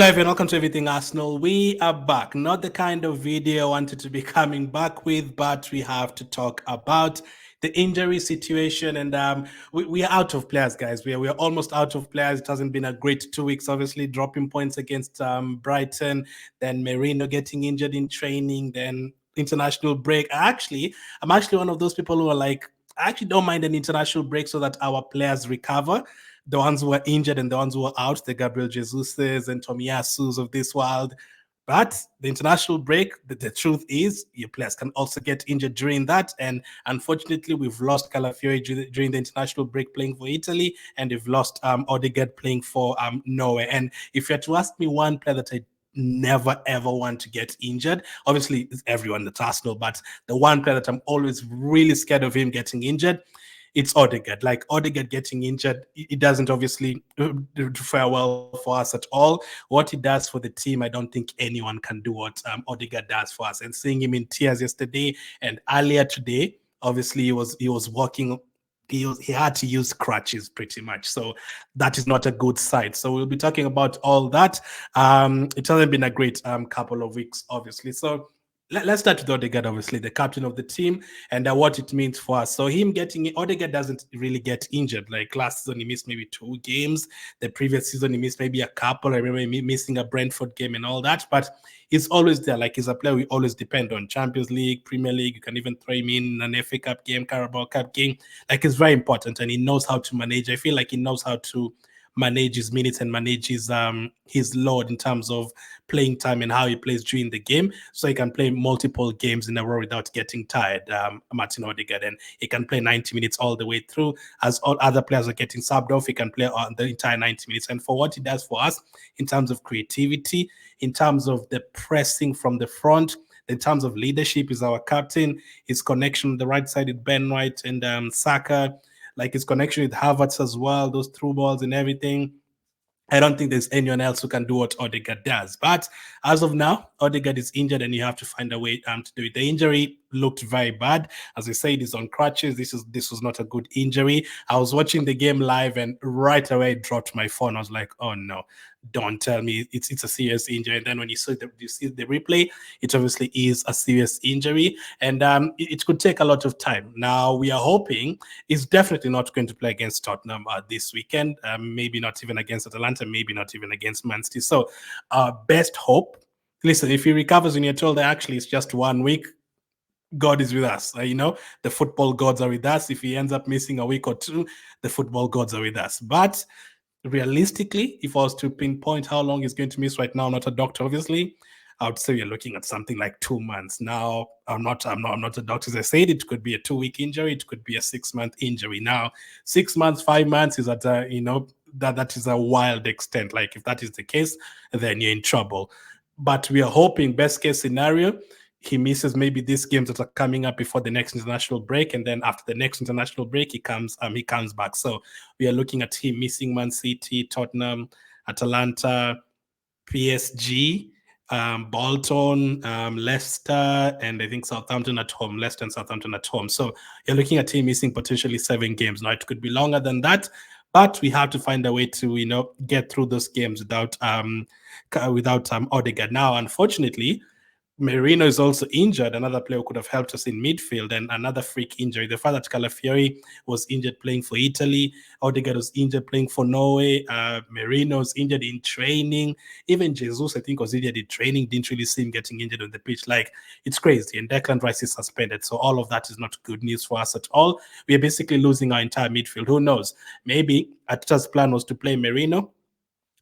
Hello everyone, welcome to Everything Arsenal. We are back. Not the kind of video I wanted to be coming back with, but we have to talk about the injury situation. And we are out of players, guys. We are almost out of players. It hasn't been a great 2 weeks, obviously, dropping points against Brighton, then Merino getting injured in training, then international break. I'm actually one of those people who are like, I actually don't mind an international break so that our players recover, the ones who are injured and the ones who are out, the Gabriel Jesuses and Tomiyasu's of this world. But the international break, the truth is, your players can also get injured during that. And unfortunately, we've lost Calafiori during the international break playing for Italy, and we've lost Odegaard playing for Norway. And if you had to ask me one player that I never ever want to get injured, obviously it's everyone at Arsenal, but the one player that I'm always really scared of him getting injured, it's Odegaard. Like Odegaard getting injured, it doesn't obviously fare well for us at all. What he does for the team, I don't think anyone can do what Odegaard does for us. And seeing him in tears yesterday and earlier today, obviously he was walking. He had to use crutches pretty much, so that is not a good sight. So we'll be talking about all that. It hasn't been a great couple of weeks, obviously. So let's start with Odegaard, obviously, the captain of the team, and what it means for us. So him getting Odegaard doesn't really get injured. Like last season, he missed maybe 2 games. The previous season, he missed maybe a couple. I remember him missing a Brentford game and all that. But he's always there. Like he's a player we always depend on. Champions League, Premier League. You can even throw him in an FA Cup game, Carabao Cup game. Like it's very important, and he knows how to manage. I feel like he knows how to manage his minutes and manage his load in terms of playing time and how he plays during the game, so he can play multiple games in a row without getting tired. Martin Odegaard, and he can play 90 minutes all the way through. As all other players are getting subbed off, he can play on the entire 90 minutes. And for what he does for us in terms of creativity, in terms of the pressing from the front, in terms of leadership, is our captain. His connection on the right side with Ben White and Saka, like his connection with Havertz as well, those through balls and everything. I don't think there's anyone else who can do what Odegaard does. But as of now, Odegaard is injured, and you have to find a way to do it. The injury looked very bad. As I said, he's on crutches. This was not a good injury. I was watching the game live, and right away I dropped my phone. I was like, oh no, don't tell me it's a serious injury. And then when you see the replay, it obviously is a serious injury, and it could take a lot of time. Now we are hoping he's definitely not going to play against Tottenham this weekend. Maybe not even against Atalanta. Maybe not even against Man City. So best hope. Listen, if he recovers and you're told that actually it's just 1 week, God is with us. The football gods are with us. If he ends up missing a week or two, the football gods are with us. But realistically, if I was to pinpoint how long he's going to miss right now, I'm not a doctor, obviously, I would say you're looking at something like 2 months. Now, I'm not a doctor. As I said, it could be a 2 week injury, it could be a 6 month injury. Now, 6 months, 5 months is at that is a wild extent. Like if that is the case, then you're in trouble. But we are hoping, best case scenario, he misses maybe these games that are coming up before the next international break, and then after the next international break, he comes back. So we are looking at him missing Man City, Tottenham, Atalanta, PSG, Bolton, Leicester, and I think Southampton at home. Leicester and Southampton at home. So you're looking at him missing potentially 7 games. Now it could be longer than that, but we have to find a way to get through those games without Odegaard. Now, unfortunately, Merino is also injured, another player who could have helped us in midfield, and another freak injury. The fact that Calafiori was injured playing for Italy, Odegaard was injured playing for Norway, Merino was injured in training, even Jesus, I think, was injured in training, didn't really see him getting injured on the pitch. Like, it's crazy, and Declan Rice is suspended, so all of that is not good news for us at all. We are basically losing our entire midfield. Who knows? Maybe Ateta's plan was to play Merino,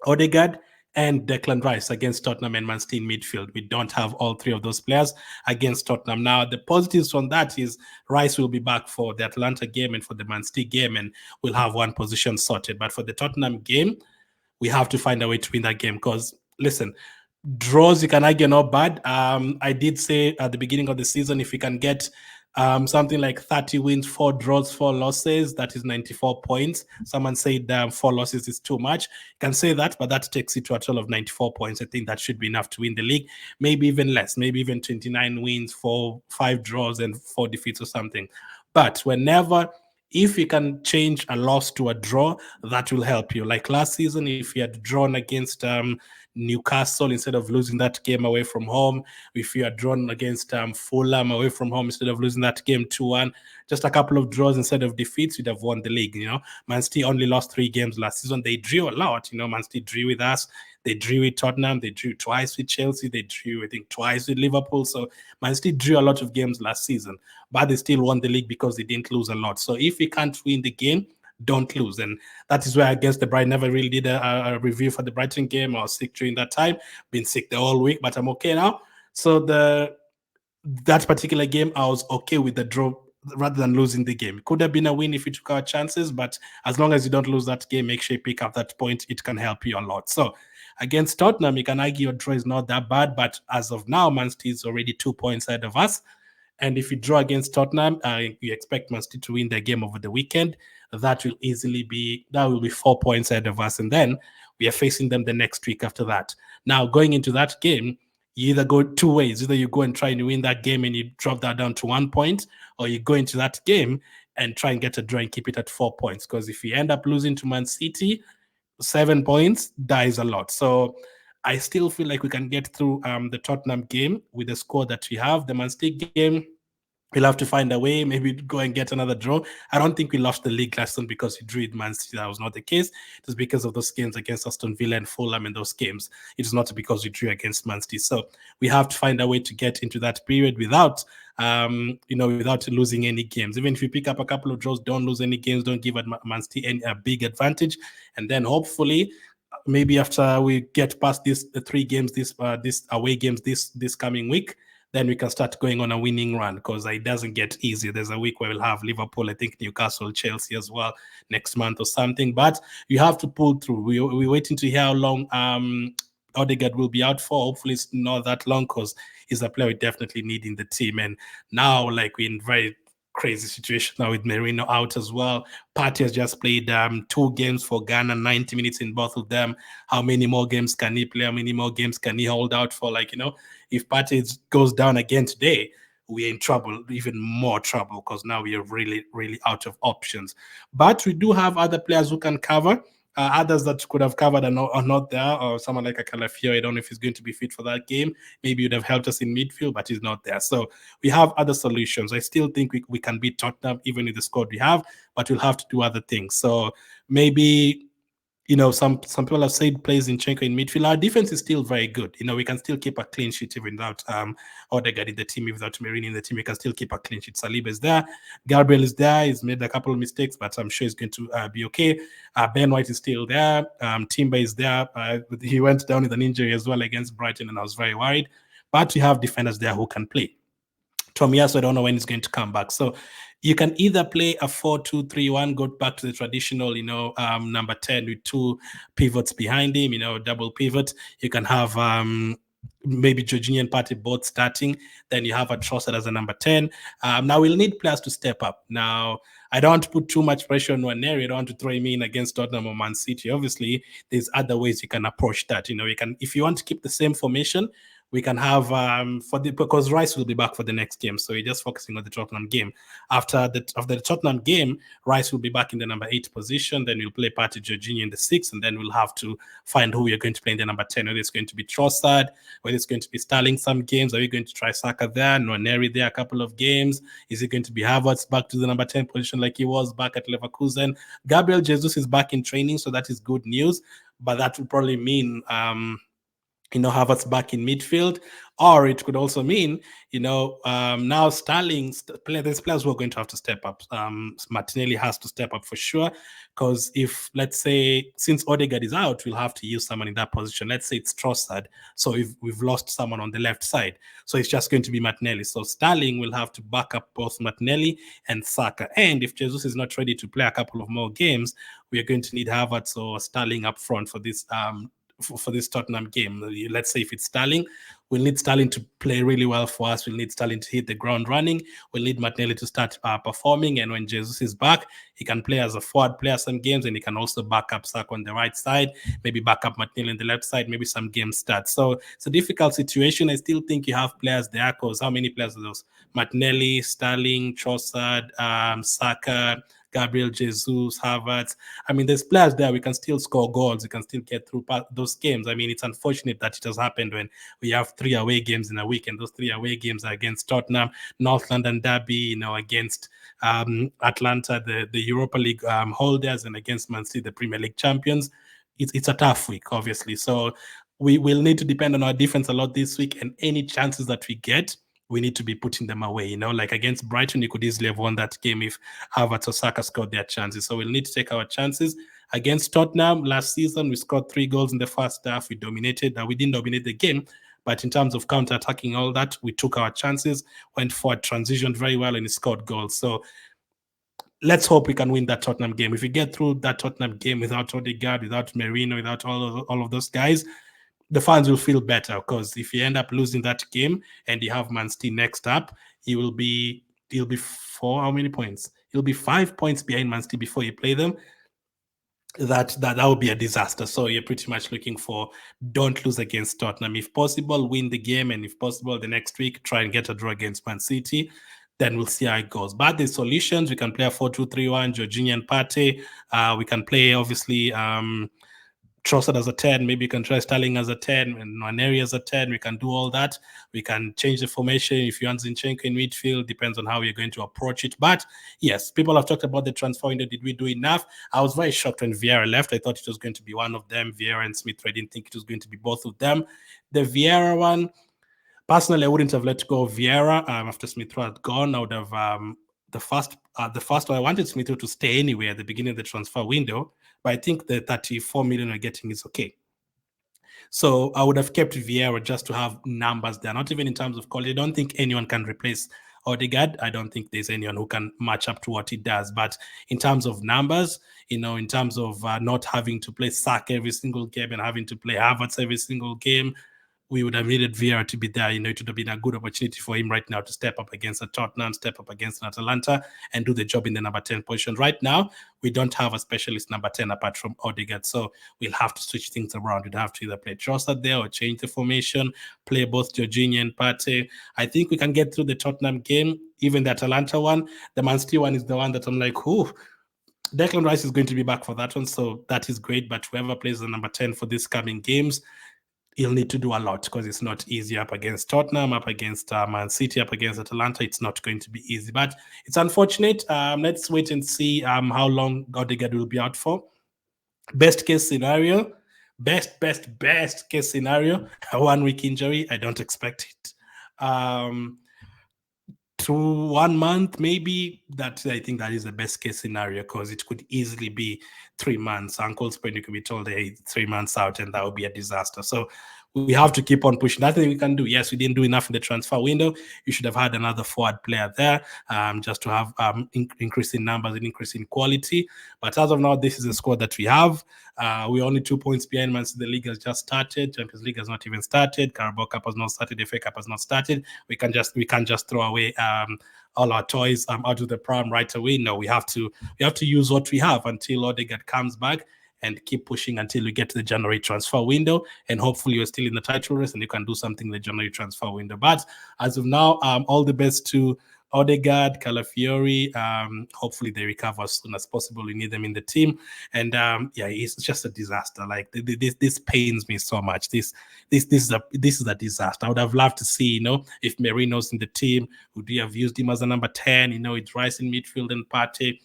Odegaard, and Declan Rice against Tottenham and Man City in midfield. We don't have all 3 of those players against Tottenham. Now, the positives from that is Rice will be back for the Atalanta game and for the Man City game, and we'll have one position sorted. But for the Tottenham game, we have to find a way to win that game because, listen, draws, you can argue, not bad. I did say at the beginning of the season, if we can get something like 30 wins, 4 draws, 4 losses, that is 94 points. Someone said 4 losses is too much. You can say that, but that takes it to a total of 94 points. I think that should be enough to win the league. Maybe even less, maybe even 29 wins, 5 draws, and 4 defeats or something. But if you can change a loss to a draw, that will help you. Like last season, if you had drawn against Newcastle instead of losing that game away from home, if you had drawn against Fulham away from home instead of losing that game 2-1, just a couple of draws instead of defeats, you'd have won the league. Man City only lost 3 games last season. They drew a lot. Man City drew with us. They drew with Tottenham. They drew twice with Chelsea. They drew, I think, twice with Liverpool. So Man City drew a lot of games last season, but they still won the league because they didn't lose a lot. So if you can't win the game, don't lose. And that is where I guess the Brighton never really did a review for the Brighton game. I was sick during that time, been sick the whole week, but I'm okay now. So that particular game, I was okay with the draw rather than losing the game. It could have been a win if you took our chances, but as long as you don't lose that game, make sure you pick up that point. It can help you a lot. So against Tottenham, you can argue your draw is not that bad, but as of now, Man City is already 2 points ahead of us. And if you draw against Tottenham, you expect Man City to win their game over the weekend. That will be 4 points ahead of us. And then we are facing them the next week after that. Now, going into that game, you either go 2 ways. Either you go and try and win that game and you drop that down to 1 point, or you go into that game and try and get a draw and keep it at 4 points. Because if you end up losing to Man City, 7 points, that is a lot. So I still feel like we can get through the Tottenham game with the score that we have. The Man City game, we'll have to find a way, maybe go and get another draw. I don't think we lost the league last season because we drew with Man City. That was not the case. It was because of those games against Aston Villa and Fulham in those games. It is not because we drew against Man City. So we have to find a way to get into that period without losing any games. Even if you pick up a couple of draws, don't lose any games. Don't give Man City a big advantage. And then hopefully, maybe after we get past the 3 games, this away games this coming week, then we can start going on a winning run, because it doesn't get easy. There's a week where we'll have Liverpool, I think Newcastle, Chelsea as well next month or something. But you have to pull through. We're waiting to hear how long Odegaard will be out for. Hopefully it's not that long, because he's a player we definitely need in the team. And now, like, we're in very crazy situation now with Merino out as well. Partey has just played 2 games for Ghana, 90 minutes in both of them. How many more games can he play? How many more games can he hold out for? If Partey goes down again today, we're in trouble, even more trouble, because now we are really, really out of options. But we do have other players who can cover. Others that could have covered are not there, or someone like a Calafiori. I don't know if he's going to be fit for that game. Maybe he'd have helped us in midfield, but he's not there. So we have other solutions. I still think we can beat Tottenham even with the squad we have, but we'll have to do other things. So maybe, some people have said play Zinchenko in midfield. Our defense is still very good. We can still keep a clean sheet even without Odegaard in the team, without Merino in the team. We can still keep a clean sheet. Saliba is there. Gabriel is there. He's made a couple of mistakes, but I'm sure he's going to be okay. Ben White is still there. Timber is there. He went down with an injury as well against Brighton, and I was very worried. But we have defenders there who can play. Tomiyasu, I don't know when he's going to come back. So you can either play a 4-2-3-1, go back to the traditional, number 10 with 2 pivots behind him, double pivot. You can have maybe Jorginho and Partey both starting. Then you have a Trossard as a number 10. Now we'll need players to step up. Now, I don't want to put too much pressure on Nwaneri. I don't want to throw him in against Tottenham or Man City. Obviously, there's other ways you can approach that. You can, if you want to keep the same formation, we can have because Rice will be back for the next game, so we're just focusing on the Tottenham game. After the Tottenham game, Rice will be back in the number 8 position. Then we'll play Partey, Jorginho in the 6, and then we'll have to find who we're going to play in the number 10. Whether it's going to be Trossard, whether it's going to be Sterling some games. Are we going to try Saka there, Nwaneri there a couple of games? Is it going to be Havertz back to the number 10 position like he was back at Leverkusen? Gabriel Jesus is back in training, so that is good news. But that will probably mean Havertz back in midfield, or it could also mean, now Sterling, there's players who are going to have to step up. Martinelli has to step up for sure, because if, let's say, since Odegaard is out, we'll have to use someone in that position. Let's say it's Trossard, so we've lost someone on the left side, so it's just going to be Martinelli. So Sterling will have to back up both Martinelli and Saka. And if Jesus is not ready to play a couple of more games, we are going to need Havertz or Sterling up front for this for this Tottenham game. Let's say if it's Sterling, we'll need Sterling to play really well for us. We'll need Sterling to hit the ground running. We'll need Martinelli to start performing. And when Jesus is back, he can play as a forward player some games, and he can also back up Saka on the right side, maybe back up Martinelli on the left side, maybe some games start. So it's a difficult situation. I still think you have players there, because how many players are those? Martinelli, Sterling, Trossard, Saka, Gabriel Jesus, Havertz. I mean, there's players there. We can still score goals. We can still get through those games. I mean, it's unfortunate that it has happened when we have 3 away games in a week, and those 3 away games are against Tottenham, North London derby, against Atlanta, the Europa League holders, and against Man City, the Premier League champions. It's a tough week, obviously. So we will need to depend on our defense a lot this week, and any chances that we get, we need to be putting them away. Like against Brighton, you could easily have won that game if Havertz or Saka scored their chances. So we'll need to take our chances. Against Tottenham last season, we scored 3 goals in the first half. We dominated. We didn't dominate the game, but in terms of counter-attacking, all that, we took our chances, went forward, transitioned very well, and scored goals. So let's hope we can win that Tottenham game. If we get through that Tottenham game without Odegaard, without Merino, without all of those guys, the fans will feel better, because if you end up losing that game and you have Man City next up, he'll be 4, how many points? He'll be 5 points behind Man City before you play them. That would be a disaster. So you're pretty much looking for, don't lose against Tottenham. If possible, win the game, and if possible, the next week, try and get a draw against Man City. Then we'll see how it goes. But there's solutions. We can play a 4-2-3-1, Jorginho and Partey. We can play, obviously, Trossard as a 10, maybe you can try Sterling as a 10 and Nwaneri as a 10. We can do all that. We can change the formation if you want Zinchenko in midfield. Depends on how you're going to approach it. But yes, people have talked about the transfer window. Did we do enough? I was very shocked when Vieira left. I thought it was going to be one of them, Vieira and Smith. I didn't think it was going to be both of them. The Vieira one, personally, I wouldn't have let go of Vieira after Smith had gone. I would have the first one. I wanted Smith to stay anyway at the beginning of the transfer window, but I think the 34 million we're getting is okay. So I would have kept Vieira just to have numbers there, not even in terms of quality. I don't think anyone can replace Odegaard. I don't think there's anyone who can match up to what he does. But in terms of numbers, in terms of not having to play Saka every single game and having to play Havertz every single game, we would have needed Vieira to be there. It would have been a good opportunity for him right now to step up against a Tottenham, step up against an Atalanta, and do the job in the number 10 position. Right now, we don't have a specialist number 10 apart from Odegaard, so we'll have to switch things around. We'd have to either play Trossard there or change the formation, play both Jorginho and Partey. I think we can get through the Tottenham game, even the Atalanta one. The Man City one is the one that I'm like, Declan Rice is going to be back for that one, so that is great. But whoever plays the number 10 for these coming games, he'll need to do a lot, because it's not easy up against Tottenham, up against Man City, up against Atalanta. It's not going to be easy, but it's unfortunate. Let's wait and see how long Odegaard will be out for. Best case scenario, best case scenario, a 1 week injury. I don't expect it. To 1 month, maybe. That, I think that is the best case scenario, because it could easily be 3 months. Uncle Spain, you could be told, hey, 3 months out, and that would be a disaster. So we have to keep on pushing. Nothing we can do. Yes, we didn't do enough in the transfer window. You should have had another forward player there, just to have increase in numbers and increase in quality. But as of now, this is the squad that we have. We're only 2 points behind Man City. The league has just started. Champions League has not even started. Carabao Cup has not started. FA Cup has not started. We can't just throw away all our toys out of the pram right away. No, we have to use what we have until Odegaard comes back, and keep pushing until we get to the January transfer window. And hopefully you're still in the title race and you can do something in the January transfer window. But as of now, all the best to Odegaard, Calafiori. Hopefully they recover as soon as possible. We need them in the team. And it's just a disaster. Like this pains me so much. This is a disaster. I would have loved to see, if Merino's in the team, would you have used him as a number 10? It's Rice in midfield and Partey.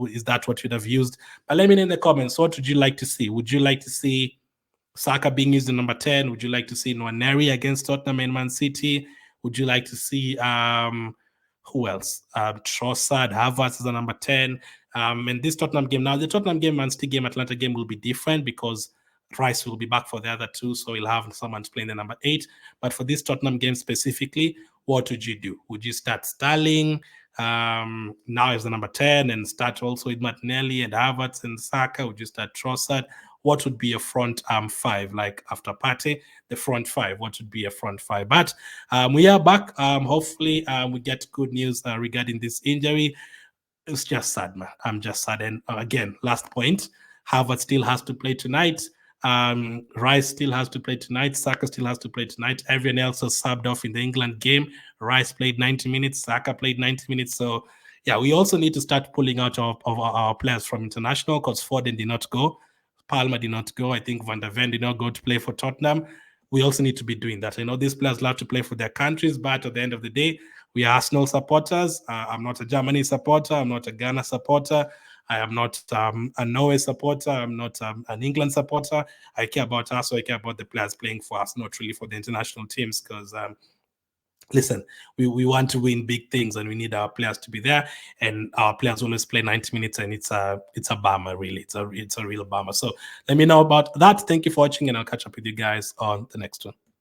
Is that what you'd have used? But let me know in the comments, what would you like to see? Would you like to see Saka being used in number 10? Would you like to see Nwaneri against Tottenham and Man City? Would you like to see who else? Trossard, Havertz as a number 10. And this Tottenham game, now the Tottenham game, Man City game, Atlanta game will be different, because Rice will be back for the other two, so he'll have someone playing the number 8. But for this Tottenham game specifically, what would you do? Would you start Sterling now as the number 10 and start also with Martinelli and Havertz and Saka? Would you start Trossard? What would be a front 5? Like after Partey, the front 5, what would be a front 5? But we are back. Hopefully we get good news regarding this injury. It's just sad, man. I'm just sad. And again, last point, Havertz still has to play tonight. Rice still has to play tonight. Saka still has to play tonight. Everyone else was subbed off in the England game. Rice played 90 minutes. Saka played 90 minutes. So yeah, we also need to start pulling out of our players from international, because Foden did not go, Palmer did not go. I think Van der Ven did not go to play for Tottenham. We also need to be doing that. I know these players love to play for their countries, but at the end of the day, we are Arsenal supporters. I'm not a Germany supporter. I'm not a Ghana supporter. I am not a Norway supporter. I'm not an England supporter. I care about us, so I care about the players playing for us, not really for the international teams, because listen, we want to win big things, and we need our players to be there. And our players always play 90 minutes, and it's a bummer, really. It's a real bummer. So let me know about that. Thank you for watching, and I'll catch up with you guys on the next one.